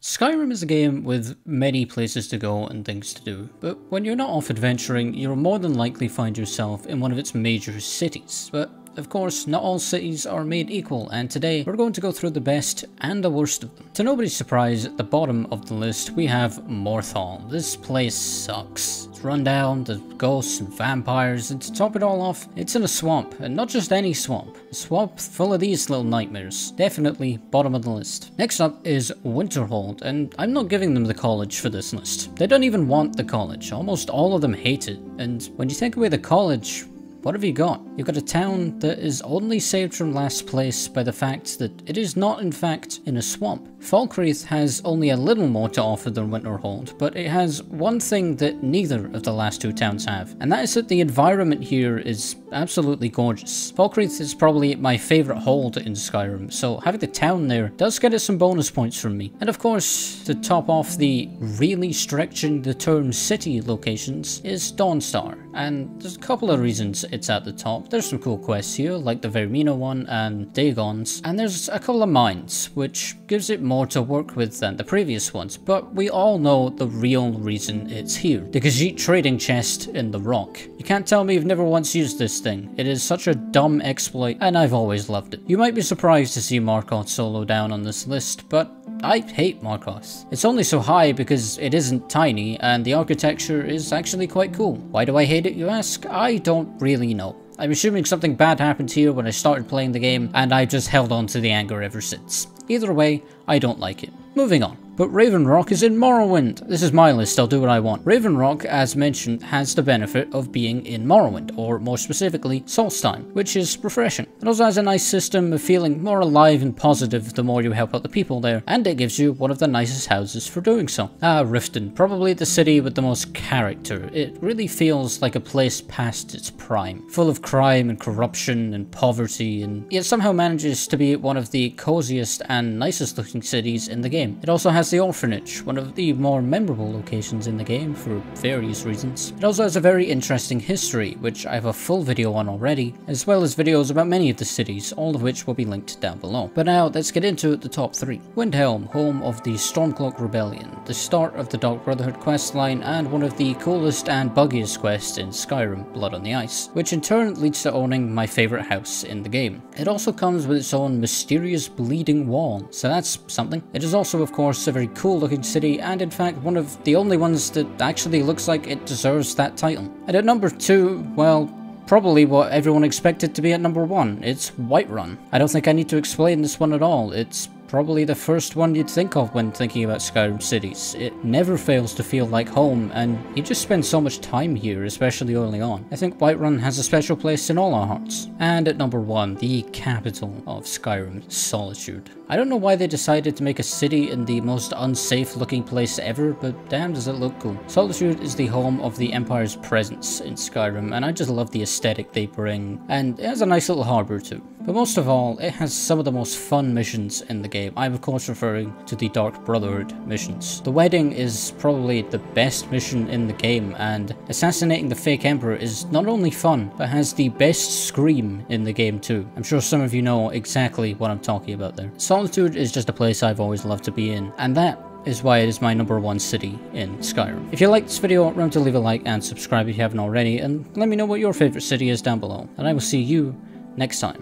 Skyrim is a game with many places to go and things to do, but when you're not off adventuring, you'll more than likely find yourself in one of its major cities. But of course, not all cities are made equal, and today we're going to go through the best and the worst of them. To nobody's surprise, at the bottom of the list we have Morthal. This place sucks. It's run down, there's ghosts and vampires, and to top it all off, it's in a swamp, and not just any swamp. A swamp full of these little nightmares. Definitely bottom of the list. Next up is Winterhold, and I'm not giving them the college for this list. They don't even want the college. Almost all of them hate it, and when you take away the college, what have you got? You've got a town that is only saved from last place by the fact that it is not in fact in a swamp. Falkreath has only a little more to offer than Winterhold, but it has one thing that neither of the last two towns have, and that is that the environment here is absolutely gorgeous. Falkreath is probably my favourite hold in Skyrim, so having the town there does get us some bonus points from me. And of course, to top off the really stretching the term city locations is Dawnstar, and there's a couple of reasons it's at the top. There's some cool quests here, like the Vermina one and Dagon's, and there's a couple of mines, which gives it more to work with than the previous ones, but we all know the real reason it's here. The Khajiit trading chest in the rock. You can't tell me you've never once used this thing. It is such a dumb exploit, and I've always loved it. You might be surprised to see Markoth solo down on this list, but I hate Markoth. It's only so high because it isn't tiny, and the architecture is actually quite cool. Why do I hate it, you ask? I don't really know. I'm assuming something bad happened here when I started playing the game, and I've just held on to the anger ever since. Either way, I don't like it. Moving on. But Ravenrock is in Morrowind. This is my list, I'll do what I want. Ravenrock, as mentioned, has the benefit of being in Morrowind, or more specifically, Solstheim, which is refreshing. It also has a nice system of feeling more alive and positive the more you help out the people there, and it gives you one of the nicest houses for doing so. Rifton, probably the city with the most character. It really feels like a place past its prime, full of crime and corruption and poverty, and yet somehow manages to be one of the coziest and nicest looking cities in the game. It also has the orphanage, one of the more memorable locations in the game for various reasons. It also has a very interesting history, which I have a full video on already, as well as videos about many of the cities, all of which will be linked down below. But now, let's get into the top three. Windhelm, home of the Stormcloak Rebellion, the start of the Dark Brotherhood questline, and one of the coolest and buggiest quests in Skyrim, Blood on the Ice, which in turn leads to owning my favourite house in the game. It also comes with its own mysterious bleeding wall, so that's something. It is also, of course, a very cool looking city, and in fact one of the only ones that actually looks like it deserves that title. And at number 2, well, probably what everyone expected to be at number 1. It's Whiterun. I don't think I need to explain this one at all. It's probably the first one you'd think of when thinking about Skyrim cities. It never fails to feel like home, and you just spend so much time here, especially early on. I think Whiterun has a special place in all our hearts. And at number 1, the capital of Skyrim, Solitude. I don't know why they decided to make a city in the most unsafe looking place ever, but damn does it look cool. Solitude is the home of the Empire's presence in Skyrim, and I just love the aesthetic they bring, and it has a nice little harbour too. But most of all, it has some of the most fun missions in the game. I'm of course referring to the Dark Brotherhood missions. The wedding is probably the best mission in the game, and assassinating the fake emperor is not only fun, but has the best scream in the game too. I'm sure some of you know exactly what I'm talking about there. Solitude is just a place I've always loved to be in, and that is why it is my number 1 city in Skyrim. If you liked this video, remember to leave a like and subscribe if you haven't already, and let me know what your favourite city is down below, and I will see you next time.